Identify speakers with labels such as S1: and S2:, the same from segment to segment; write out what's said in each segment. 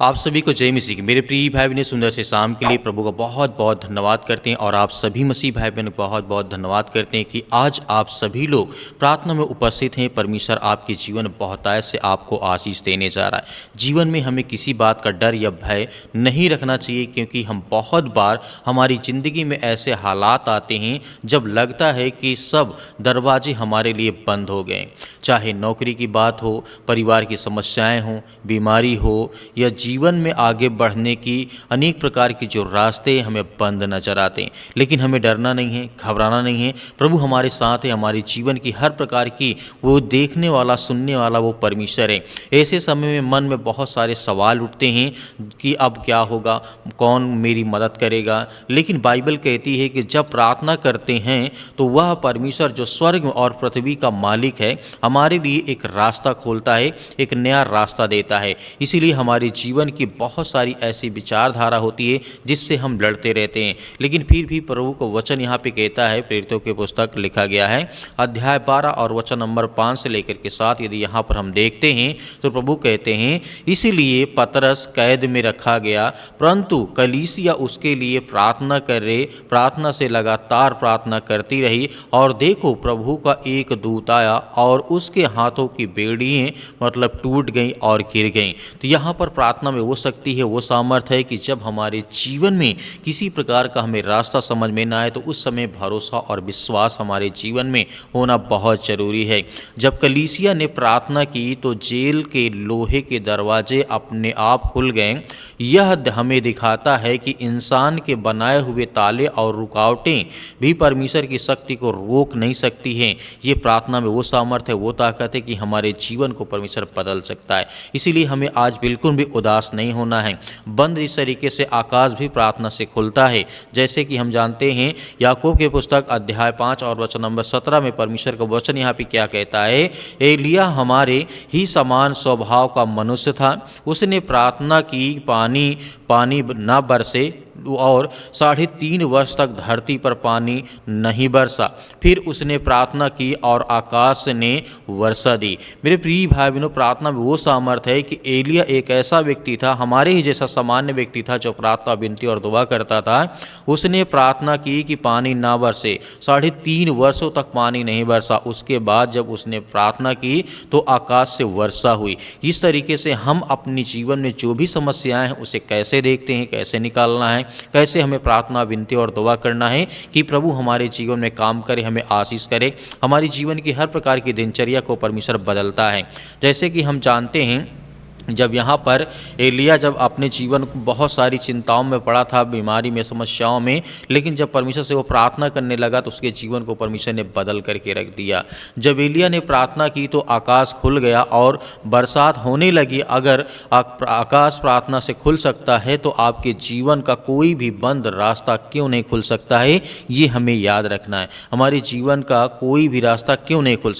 S1: आप सभी को जय मसीह की। मेरे प्रिय भाई बहन, सुंदर से शाम के लिए प्रभु का बहुत बहुत धन्यवाद करते हैं। और आप सभी मसीह भाई बहन को बहुत बहुत धन्यवाद करते हैं कि आज आप सभी लोग प्रार्थना में उपस्थित हैं। परमेश्वर आपके जीवन में बहुतायत से आपको आशीष देने जा रहा है। जीवन में हमें किसी बात का डर या भय नहीं रखना चाहिए, क्योंकि हम बहुत बार हमारी ज़िंदगी में ऐसे हालात आते हैं जब लगता है कि सब दरवाजे हमारे लिए बंद हो गए। चाहे नौकरी की बात हो, परिवार की समस्याएं हों, बीमारी हो, या जीवन में आगे बढ़ने की अनेक प्रकार की जो रास्ते हमें बंद नजर आते हैं। लेकिन हमें डरना नहीं है, घबराना नहीं है। प्रभु हमारे साथ है। हमारे जीवन की हर प्रकार की वो देखने वाला, सुनने वाला वो परमेश्वर है। ऐसे समय में मन में बहुत सारे सवाल उठते हैं कि अब क्या होगा, कौन मेरी मदद करेगा। लेकिन बाइबल कहती है कि जब प्रार्थना करते हैं तो वह परमेश्वर जो स्वर्ग और पृथ्वी का मालिक है, हमारे लिए एक रास्ता खोलता है, एक नया रास्ता देता है। इसीलिए हमारे जीवन की बहुत सारी ऐसी विचारधारा होती है जिससे हम लड़ते रहते हैं। लेकिन फिर भी प्रभु को वचन यहाँ पे कहता है, प्रेरितों की पुस्तक लिखा गया है अध्याय 12 और वचन नंबर 5 से लेकर के 7, यदि यहाँ पर हम देखते हैं तो प्रभु कहते हैं, इसीलिए पतरस कैद में रखा गया, परंतु कलीसिया उसके लिए प्रार्थना करे, प्रार्थना से लगातार प्रार्थना करती रही। और देखो, प्रभु का एक दूत आया और उसके हाथों की बेड़ियाँ मतलब टूट गई और गिर गई। तो यहाँ पर प्रार्थना में वो शक्ति है, वो सामर्थ्य है कि जब हमारे जीवन में किसी प्रकार का हमें रास्ता समझ में ना आए तो उस समय भरोसा और विश्वास हमारे जीवन में होना बहुत ज़रूरी है। जब कलीसिया ने प्रार्थना की तो जेल के लोहे के दरवाजे अपने आप खुल गए। यह हमें दिखाता है कि इंसान के बनाए हुए ताले और रुकावटें भी परमेश्वर की शक्ति को रोक नहीं सकती हैं। ये प्रार्थना में वो सामर्थ्य है, वो ताकत है कि हमारे जीवन को परमेश्वर बदल सकता है। इसीलिए हमें आज बिल्कुल भी उदास नहीं होना है। बंद इस तरीके से आकाश भी प्रार्थना से खुलता है। जैसे कि हम जानते हैं याकूब की पुस्तक अध्याय 5 और वचन नंबर 17 में परमेश्वर का वचन यहाँ पे क्या कहता है, एलिया हमारे ही समान स्वभाव का मनुष्य था। उसने प्रार्थना की पानी न बरसे और 3.5 वर्ष तक धरती पर पानी नहीं बरसा। फिर उसने प्रार्थना की और आकाश ने वर्षा दी। मेरे प्रिय भाई बहनों, प्रार्थना में वो सामर्थ्य है कि एलिया एक ऐसा व्यक्ति था, हमारे ही जैसा सामान्य व्यक्ति था, जो प्रार्थना, विनती और दुआ करता था। उसने प्रार्थना की कि पानी ना बरसे, 3.5 वर्षों तक पानी नहीं बरसा। उसके बाद जब उसने प्रार्थना की तो आकाश से वर्षा हुई। इस तरीके से हम अपने जीवन में जो भी समस्याएं हैं उसे कैसे देखते हैं, कैसे निकालना है, कैसे हमें प्रार्थना, विनती और दुआ करना है कि प्रभु हमारे जीवन में काम करे, हमें आशीष करे। हमारी जीवन की हर प्रकार की दिनचर्या को परमेश्वर बदलता है। जैसे कि हम जानते हैं, जब यहाँ पर एलिया जब अपने जीवन को बहुत सारी चिंताओं में पड़ा था, बीमारी में, समस्याओं में, लेकिन जब परमेश्वर से वो प्रार्थना करने लगा तो उसके जीवन को परमेश्वर ने बदल करके रख दिया। जब एलिया ने प्रार्थना की तो आकाश खुल गया और बरसात होने लगी। अगर आकाश प्रार्थना से खुल सकता है तो आपके जीवन का कोई भी बंद रास्ता क्यों नहीं खुल सकता है, ये हमें याद रखना है। हमारे जीवन का कोई भी रास्ता क्यों नहीं खुल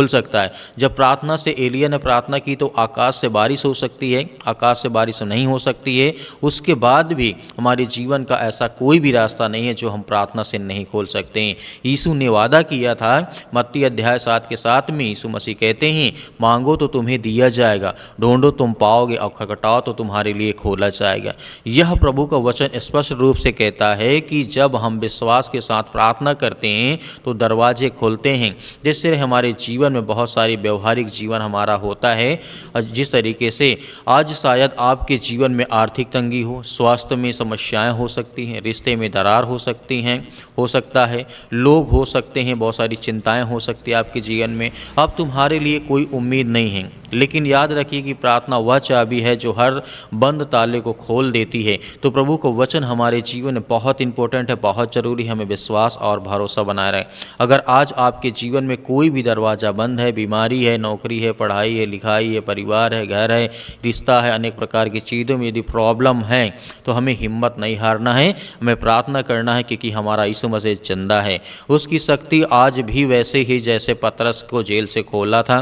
S1: सकता है। जब प्रार्थना से एलिया ने प्रार्थना की तो आकाश से बारिश हो सकती है, आकाश से बारिश नहीं हो सकती है। उसके बाद भी हमारे जीवन का ऐसा कोई भी रास्ता नहीं है जो हम प्रार्थना से नहीं खोल सकते हैं। यीशु ने वादा किया था, मत्ती अध्याय 7 के 7 में यीशु मसीह कहते हैं, मांगो तो तुम्हें दिया जाएगा, ढूंढो तुम पाओगे, और खटखटाओ तो तुम्हारे लिए खोला जाएगा। यह प्रभु का वचन स्पष्ट रूप से कहता है कि जब हम विश्वास के साथ प्रार्थना करते हैं तो दरवाजे खुलते हैं। जिससे हमारे जीवन में बहुत सारी व्यवहारिक जीवन हमारा होता है। जिस तरीके से आज शायद आपके जीवन में आर्थिक तंगी हो, स्वास्थ्य में समस्याएं हो सकती हैं, रिश्ते में दरार हो सकता है, लोग हो सकते हैं, बहुत सारी चिंताएं हो सकती है आपके जीवन में। अब तुम्हारे लिए कोई उम्मीद नहीं है, लेकिन याद रखिए कि प्रार्थना वह चाबी है जो हर बंद ताले को खोल देती है। तो प्रभु को वचन हमारे जीवन में बहुत इंपॉर्टेंट है, बहुत ज़रूरी है। हमें विश्वास और भरोसा बनाए रहे। अगर आज आपके जीवन में कोई भी दरवाज़ा बंद है, बीमारी है, नौकरी है, पढ़ाई है, लिखाई है, परिवार है, घर है, रिश्ता है, अनेक प्रकार की चीज़ों में यदि प्रॉब्लम है तो हमें हिम्मत नहीं हारना है। हमें प्रार्थना करना है, क्योंकि हमारा यीशु मसीह जिंदा है। उसकी शक्ति आज भी वैसे ही जैसे पतरस को जेल से खोला था,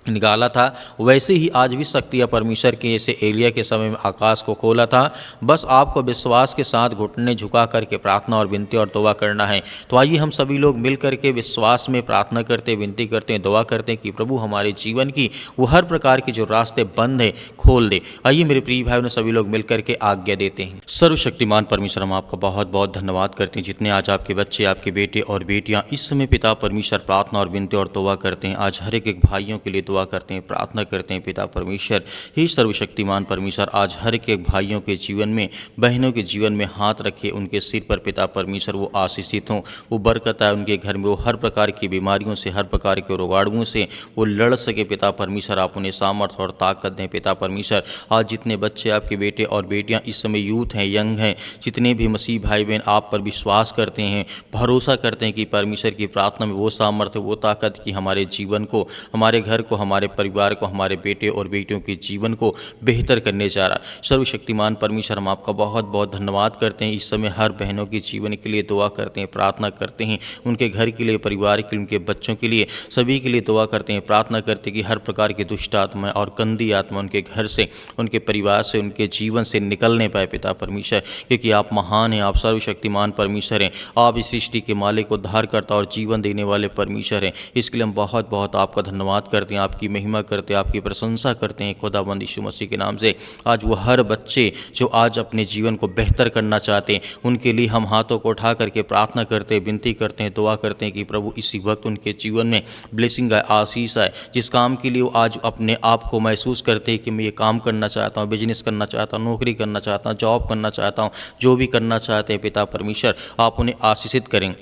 S1: निकाला था, वैसे ही आज भी शक्ति या परमेश्वर के ऐसे एलिया के समय में आकाश को खोला था। बस आपको विश्वास के साथ घुटने झुका करके प्रार्थना और विनती और दुआ करना है। तो आइए हम सभी लोग मिल करके विश्वास में प्रार्थना करते, विनती करते हैं, दुआ करते हैं कि प्रभु हमारे जीवन की वो हर प्रकार के जो रास्ते बंद हैं खोल दे। आइए मेरे प्रिय भाई, सभी लोग मिल करके आज्ञा देते हैं। सर्वशक्तिमान परमेश्वर, हम आपका बहुत बहुत धन्यवाद करते हैं जितने आज आपके बच्चे, आपके बेटे और बेटियाँ इस समय पिता परमेश्वर प्रार्थना और विनती और दुआ करते हैं। आज हर एक भाइयों के लिए दुआ करते हैं, प्रार्थना करते हैं। पिता परमेश्वर, हे सर्वशक्तिमान परमेश्वर, आज हर एक भाइयों के जीवन में, बहनों के जीवन में हाथ रखे, उनके सिर पर पिता परमेश्वर वो आशीषित हों, वो बरकत आए उनके घर में, वो हर प्रकार की बीमारियों से, हर प्रकार के रोगाणुओं से वो लड़ सके। पिता परमेश्वर, आप उन्हें सामर्थ्य और ताकत दें। पिता परमेश्वर, आज जितने बच्चे आपके बेटे और बेटियां इस समय यूथ हैं, यंग हैं, जितने भी मसीह भाई बहन आप पर विश्वास करते हैं, भरोसा करते हैं कि परमेश्वर की प्रार्थना में वो सामर्थ्य, वो ताकत कि हमारे जीवन को, हमारे घर को, हमारे परिवार को, हमारे बेटे और बेटियों के जीवन को बेहतर करने जा रहा है। सर्वशक्तिमान परमेश्वर, हम आपका बहुत बहुत धन्यवाद करते हैं। इस समय हर बहनों के जीवन के लिए दुआ करते हैं, प्रार्थना करते हैं, उनके घर के लिए, परिवार के लिए, उनके बच्चों के लिए, सभी के लिए दुआ करते हैं, प्रार्थना करते हैं कि हर प्रकार की दुष्ट आत्मा और गंदी आत्मा उनके घर से, उनके परिवार से, उनके जीवन से निकलने पाए। पिता परमेश्वर, क्योंकि आप महान हैं, आप सर्वशक्तिमान परमेश्वर हैं, आप इस सृष्टि के मालिक, उद्धारकर्ता और जीवन देने वाले परमेश्वर हैं। इसके लिए हम बहुत बहुत आपका धन्यवाद करते हैं, आपकी महिमा करते हैं, आपकी प्रशंसा करते हैं। खुदाबंद यीशु मसीह के नाम से आज वो हर बच्चे जो आज अपने जीवन को बेहतर करना चाहते हैं, उनके लिए हम हाथों को उठा करके प्रार्थना करते हैं, विनती करते हैं, दुआ करते हैं कि प्रभु इसी वक्त उनके जीवन में ब्लेसिंग आए, आशीष आए। जिस काम के लिए वो आज अपने आप को महसूस करते हैं कि मैं ये काम करना चाहता हूँ, बिजनेस करना चाहता हूँ, नौकरी करना चाहता हूँ, जॉब करना चाहता हूँ, जो भी करना चाहते हैं, पिता परमेश्वर आप उन्हें आशीषित करें,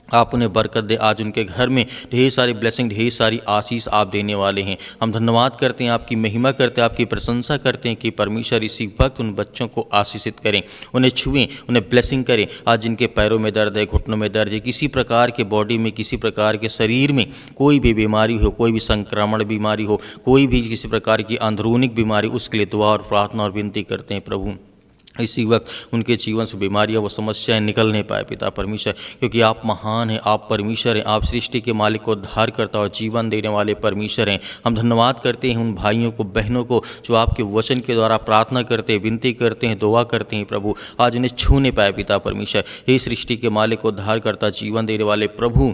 S1: आप उन्हें बरकत दे। आज उनके घर में ढेर सारी ब्लेसिंग, ढेर सारी आशीष आप देने वाले हैं। हम धन्यवाद करते हैं, आपकी महिमा करते हैं, आपकी प्रशंसा करते हैं कि परमेश्वर इसी वक्त उन बच्चों को आशीषित करें, उन्हें छुएं, उन्हें ब्लेसिंग करें। आज जिनके पैरों में दर्द है, घुटनों में दर्द है, किसी प्रकार के बॉडी में, किसी प्रकार के शरीर में कोई भी बीमारी हो, कोई भी संक्रमण बीमारी हो, कोई भी किसी प्रकार की अंदरूनी बीमारी, उसके लिए दुआ और प्रार्थना और विनती करते हैं। प्रभु इसी वक्त उनके जीवन से बीमारियां व समस्याएं निकल नहीं पाए। पिता परमेश्वर, क्योंकि आप महान हैं, आप परमेश्वर हैं, आप सृष्टि के मालिक को उद्धार करता और जीवन देने वाले परमेश्वर हैं। हम धन्यवाद करते हैं उन भाइयों को, बहनों को जो आपके वचन के द्वारा प्रार्थना करते हैं, विनती करते हैं, दुआ करते हैं। प्रभु आज उन्हें छू नहीं पाए। पिता परमेश्वर, हे सृष्टि के मालिक को उद्धार करता, जीवन देने वाले प्रभु,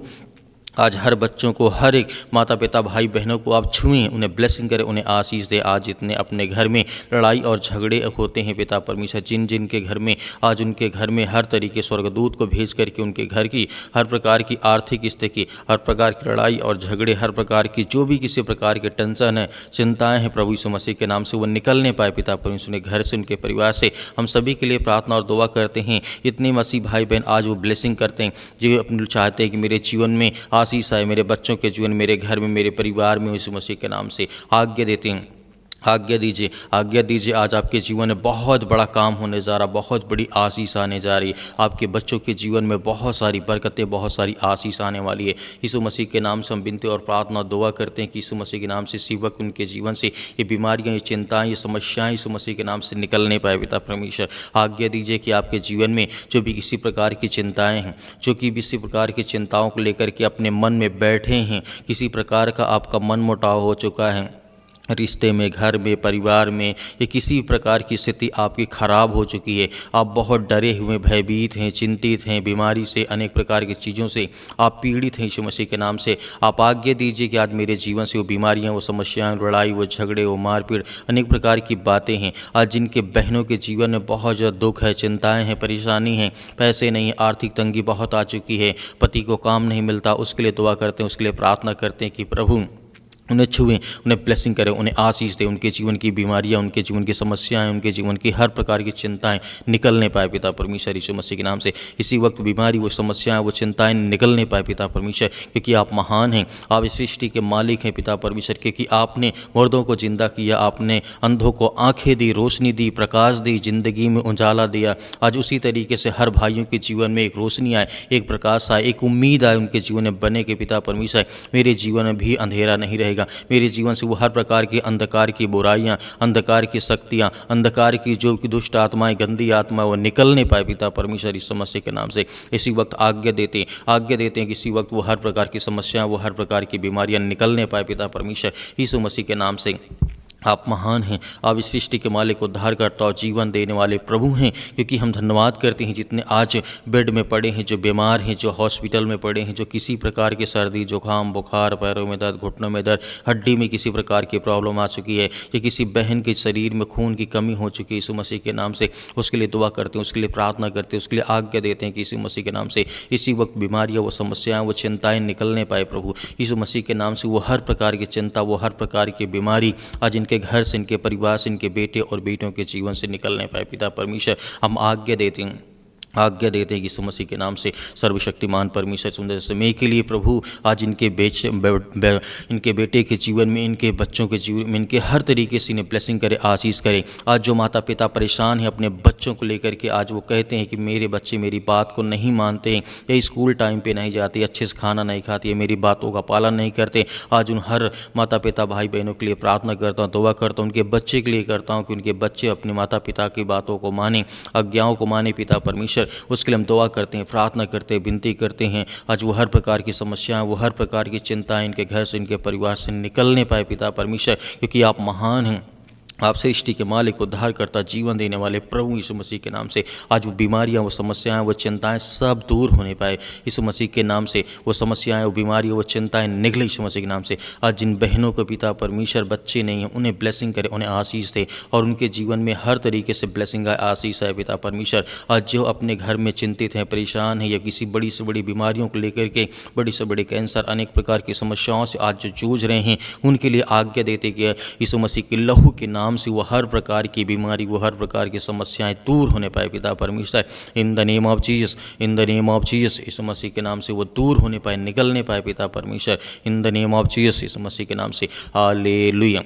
S1: आज हर बच्चों को, हर एक माता पिता भाई बहनों को आप छुएं, उन्हें ब्लेसिंग करें, उन्हें आशीष दें। आज जितने अपने घर में लड़ाई और झगड़े होते हैं पिता परमेश्वर, जिन जिन के घर में आज उनके घर में हर तरीके स्वर्गदूत को भेज करके उनके घर की हर प्रकार की आर्थिक स्थिति, हर प्रकार की लड़ाई और झगड़े, हर प्रकार की जो भी किसी प्रकार के टेंशन है, चिंताएँ हैं, प्रभु यीशु मसीह के नाम से वो निकलने पाए। पिता परमेश्वर ने घर से, उनके परिवार से हम सभी के लिए प्रार्थना और दुआ करते हैं। इतने मसीह भाई बहन आज वो ब्लेसिंग करते हैं, जो अपने चाहते हैं कि मेरे जीवन में आशीष आए, मेरे बच्चों के जीवन, मेरे घर में, मेरे परिवार में, यीशु मसीह के नाम से आज्ञा देते हैं। आज्ञा दीजिए, आज्ञा दीजिए। आज आपके जीवन में बहुत बड़ा काम होने जा रहा, बहुत बड़ी आशीष आने जा रही है। आपके बच्चों के जीवन में बहुत सारी बरकतें, बहुत सारी आशीष आने वाली है। यीशु मसीह के नाम से हम विनती और प्रार्थना दुआ करते हैं कि यीशु मसीह के नाम से इसी वक्त उनके जीवन से ये बीमारियां, ये चिंताएं, ये समस्याएं यीशु मसीह के नाम से निकलने पाए। पिता परमेश्वर, आज्ञा दीजिए कि आपके जीवन में जो भी किसी प्रकार की चिंताएँ हैं, जो कि किसी प्रकार की चिंताओं को लेकर के अपने मन में बैठे हैं, किसी प्रकार का आपका मन मुटाव हो चुका है, रिश्ते में, घर में, परिवार में, या किसी प्रकार की स्थिति आपकी खराब हो चुकी है, आप बहुत डरे हुए, भयभीत हैं, चिंतित हैं, बीमारी से, अनेक प्रकार की चीज़ों से आप पीड़ित हैं, यीशु मसीह के नाम से आप आज्ञा दीजिए कि आज मेरे जीवन से वो बीमारियां, वो समस्याएं, लड़ाई, वो झगड़े, वो मारपीट, अनेक प्रकार की बातें हैं, आज जिनके बहनों के जीवन में बहुत ज़्यादा दुख है, चिंताएँ हैं, परेशानी हैं, पैसे नहीं, आर्थिक तंगी बहुत आ चुकी है, पति को काम नहीं मिलता, उसके लिए दुआ करते हैं, उसके लिए प्रार्थना करते हैं कि प्रभु उन्हें छुएं, उन्हें ब्लेसिंग करें, उन्हें आशीष दें, उनके जीवन की बीमारियां, उनके जीवन की समस्याएं, उनके जीवन की हर प्रकार की चिंताएं निकलने पाए। पिता परमेश्वर, यीशु मसीह के नाम से इसी वक्त बीमारी, वो समस्याएं, वो चिंताएं निकलने पाए। पिता परमेश्वर, क्योंकि आप महान हैं, आप इस सृष्टि के मालिक हैं। पिता परमेश्वर, क्योंकि आपने मुर्दों को जिंदा किया, आपने अंधों को आंखें दी, रोशनी दी, प्रकाश दी, जिंदगी में उजाला दिया। आज उसी तरीके से हर भाइयों के जीवन में एक रोशनी आए, एक प्रकाश आए, एक उम्मीद आए उनके जीवन में बने के पिता परमेश्वर, मेरे जीवन में भी अंधेरा नहीं रहेगा, देगा। मेरे जीवन से वो हर प्रकार की अंधकार की बुराइयाँ, अंधकार की शक्तियाँ, अंधकार की जो कि दुष्ट आत्माएं, गंदी आत्मा वो निकलने पाए पिता परमेश्वर इस समस्या के नाम से। इसी वक्त आज्ञा देते हैं कि इसी वक्त वो हर प्रकार की समस्याएं, वो हर प्रकार की बीमारियां निकलने पाए पिता परमेश्वर यीशु मसीह के नाम से। आप महान हैं, आप इस सृष्टि के मालिक, उद्धारकर्ता और जीवन देने वाले प्रभु हैं, क्योंकि हम धन्यवाद करते हैं जितने आज बेड में पड़े हैं, जो बीमार हैं, जो हॉस्पिटल में पड़े हैं, जो किसी प्रकार के सर्दी जुकाम बुखार, पैरों में दर्द, घुटनों में दर्द, हड्डी में किसी प्रकार की प्रॉब्लम आ चुकी है, या किसी बहन के शरीर में खून की कमी हो चुकी है, यीशु मसीह के नाम से उसके लिए दुआ करते हैं, उसके लिए प्रार्थना करते हैं, उसके लिए आज्ञा देते हैं कि यीशु मसीह के नाम से इसी वक्त बीमारियाँ, वो समस्याएँ, वो चिंताएँ निकलने पाए प्रभु यीशु मसीह के नाम से। वो हर प्रकार की चिंता, वो हर प्रकार की बीमारी आज इनके घर से, इनके परिवार से, इनके बेटे और बेटियों के जीवन से निकलने पाए पिता परमेश्वर। हम आज्ञा देते हैं कि यीशु मसीह के नाम से सर्वशक्तिमान परमेश्वर सुंदर समय के लिए प्रभु आज इनके इनके बेटे के जीवन में, इनके बच्चों के जीवन में, इनके हर तरीके से इन्हें ब्लेसिंग करे, आशीष करे। आज जो माता पिता परेशान हैं अपने बच्चों को लेकर के, आज वो कहते हैं कि मेरे बच्चे मेरी बात को नहीं मानते, या स्कूल टाइम पे नहीं जाते, अच्छे से खाना नहीं खाते, मेरी बातों का पालन नहीं करते, आज उन हर माता पिता भाई बहनों के लिए प्रार्थना करता हूँ, दुआ करता हूँ, उनके बच्चे के लिए करता हूँ कि उनके बच्चे अपने माता पिता की बातों को माने, आज्ञाओं को माने पिता परमेश्वर। उसके लिए हम दुआ करते हैं, प्रार्थना करते हैं, विनती करते हैं। आज वो हर प्रकार की समस्याएं, वो हर प्रकार की चिंताएं इनके घर से, इनके परिवार से निकलने पाए पिता परमेश्वर, क्योंकि आप महान हैं, आप सृष्टि के मालिक, उद्धारकर्ता, जीवन देने वाले प्रभु यीशु मसीह के नाम से। आज वो बीमारियां, वो समस्याएं, वो चिंताएं सब दूर होने पाए यीशु मसीह के नाम से। वो समस्याएं, वो बीमारियां, वो चिंताएं निकले यीशु मसीह के नाम से। आज जिन बहनों को पिता परमेश्वर बच्चे नहीं हैं, उन्हें ब्लेसिंग करे, उन्हें आशीष दे, और उनके जीवन में हर तरीके से ब्लेसिंग आए, आशीष है पिता परमेश्वर। आज जो अपने घर में चिंतित हैं, परेशान हैं, या किसी बड़ी से बड़ी बीमारियों को लेकर के, बड़ी से बड़ी कैंसर, अनेक प्रकार की समस्याओं से आज जो जूझ रहे हैं, उनके लिए आज्ञा देते कि यीशु मसीह के लहू के नाम से वो हर प्रकार की बीमारी, वो हर प्रकार की समस्याएं दूर होने पाए पिता परमेश्वर। In the name of Jesus, in the name of Jesus, Yeshu Masih के नाम से वो दूर होने पाए, निकलने पाए पिता परमेश्वर। In the name of Jesus, Yeshu Masih के नाम से। Hallelujah,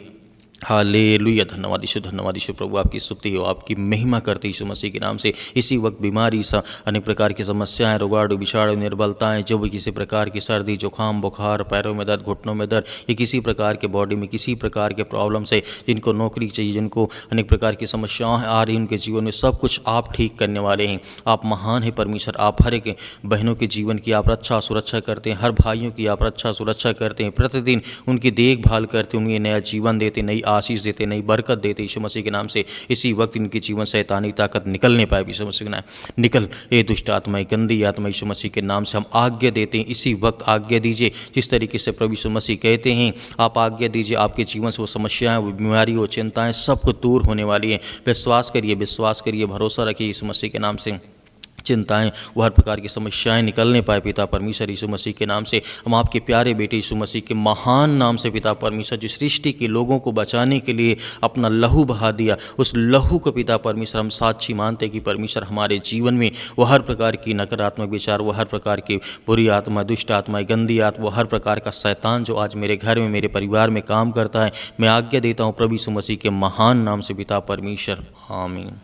S1: hallelujah. धन्यवाद यीशु प्रभु, आपकी स्तुति हो, आपकी महिमा करते यीशु मसीह के नाम से। इसी वक्त बीमारी सा, अनेक प्रकार की समस्याएं, रोगाणु, विषाणु, निर्बलताएं, जो भी किसी प्रकार की सर्दी जुकाम बुखार, पैरों में दर्द, घुटनों में दर्द, या किसी प्रकार के बॉडी में किसी प्रकार के प्रॉब्लम से, जिनको नौकरी चाहिए, जिनको अनेक प्रकार की समस्याएं आ रही उनके जीवन में, सब कुछ आप ठीक करने वाले हैं। आप महान हैं परमेश्वर, आप हर एक बहनों के जीवन की आप रक्षा सुरक्षा करते हैं, हर भाइयों की आप रक्षा सुरक्षा करते हैं, प्रतिदिन उनकी देखभाल करते, उन्हें नया जीवन देते, नई आशीष देते, नई बरकत देते यीशु मसीह के नाम से। इसी वक्त इनके जीवन शैतानी ताकत निकलने पाए यीशु मसीह के नाम। निकल ए दुष्ट आत्माएं, गंदी आत्मा, यीशु मसीह के नाम से हम आज्ञा देते हैं। इसी वक्त आज्ञा दीजिए, जिस तरीके से प्रभु यीशु मसीह कहते हैं, आप आज्ञा दीजिए, आपके जीवन से वो समस्याएं, वो बीमारी, वो चिंताएं सब कुछ दूर होने वाली हैं। विश्वास करिए, भरोसा रखिए यीशु मसीह के नाम से। चिंताएं, वो हर प्रकार की समस्याएं निकलने पाए पिता परमेश्वर यीशु मसीह के नाम से। हम आपके प्यारे बेटे यीशु मसीह के महान नाम से पिता परमेश्वर, जो सृष्टि के लोगों को बचाने के लिए अपना लहू बहा दिया, उस लहू को पिता परमेश्वर हम साक्षी मानते कि परमेश्वर हमारे जीवन में वो हर प्रकार की नकारात्मक विचार, वो हर प्रकार की बुरी आत्मा, दुष्ट आत्मा, गंदी आत्मा, वो हर प्रकार का शैतान जो आज मेरे घर में, मेरे परिवार में काम करता है, मैं आज्ञा देता हूँ प्रभु यीशु मसीह के महान नाम से पिता परमेश्वर, आमीन।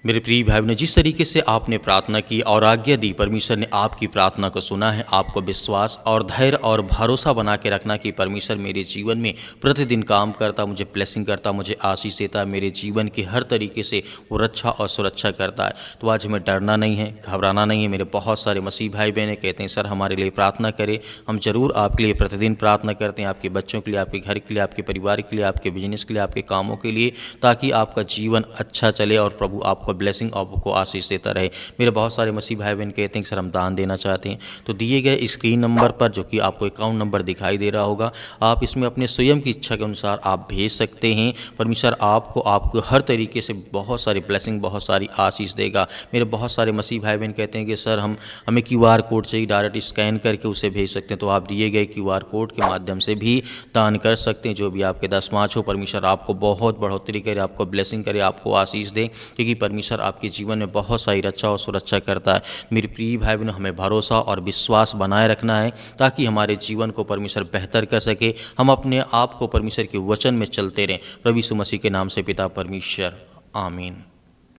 S1: मेरे प्रिय भाई बहनों, जिस तरीके से आपने प्रार्थना की और आज्ञा दी, परमेश्वर ने आपकी प्रार्थना को सुना है। आपको विश्वास और धैर्य और भरोसा बना के रखना कि परमेश्वर मेरे जीवन में प्रतिदिन काम करता, मुझे ब्लेसिंग करता, मुझे आशीष देता, मेरे जीवन की हर तरीके से वो रक्षा और सुरक्षा करता है। तो आज हमें डरना नहीं है, घबराना नहीं है। मेरे बहुत सारे मसीह भाई बहनें कहते हैं सर हमारे लिए प्रार्थना करें। हम जरूर आपके लिए प्रतिदिन प्रार्थना करते हैं, आपके बच्चों के लिए, आपके घर के लिए, आपके परिवार के लिए, आपके बिजनेस के लिए, आपके कामों के लिए, ताकि आपका जीवन अच्छा चले और प्रभु आपको ब्लेसिंग आपको आशीष देता रहे। मेरे बहुत सारे मसीह भाई बहन कहते हैं कि सर हम दान देना चाहते हैं, तो दिए गए स्क्रीन नंबर पर, जो कि आपको अकाउंट नंबर दिखाई दे रहा होगा, आप इसमें अपने स्वयं की इच्छा के अनुसार आप भेज सकते हैं। परमेश्वर आपको हर तरीके से बहुत सारी ब्लेसिंग, बहुत सारी आशीष देगा। मेरे बहुत सारे मसीह भाई बहन कहते हैं कि सर हमें QR कोड चाहिए, डायरेक्ट स्कैन करके उसे भेज सकते हैं, तो आप दिए गए QR कोड के माध्यम से भी दान कर सकते हैं। जो भी आपके दसमाच हो, परमेश्वर आपको बहुत बढ़ोतरी करे, आपको ब्लेसिंग करे, आपको आशीष दे, क्योंकि परमेश्वर आपके जीवन में बहुत सारी रक्षा और सुरक्षा करता है। मेरे प्रिय भाई बहनों, हमें भरोसा और विश्वास बनाए रखना है, ताकि हमारे जीवन को परमेश्वर बेहतर कर सके। हम अपने आप को परमेश्वर के वचन में चलते रहें। प्रभु यीशु मसीह के नाम से पिता परमेश्वर, आमीन।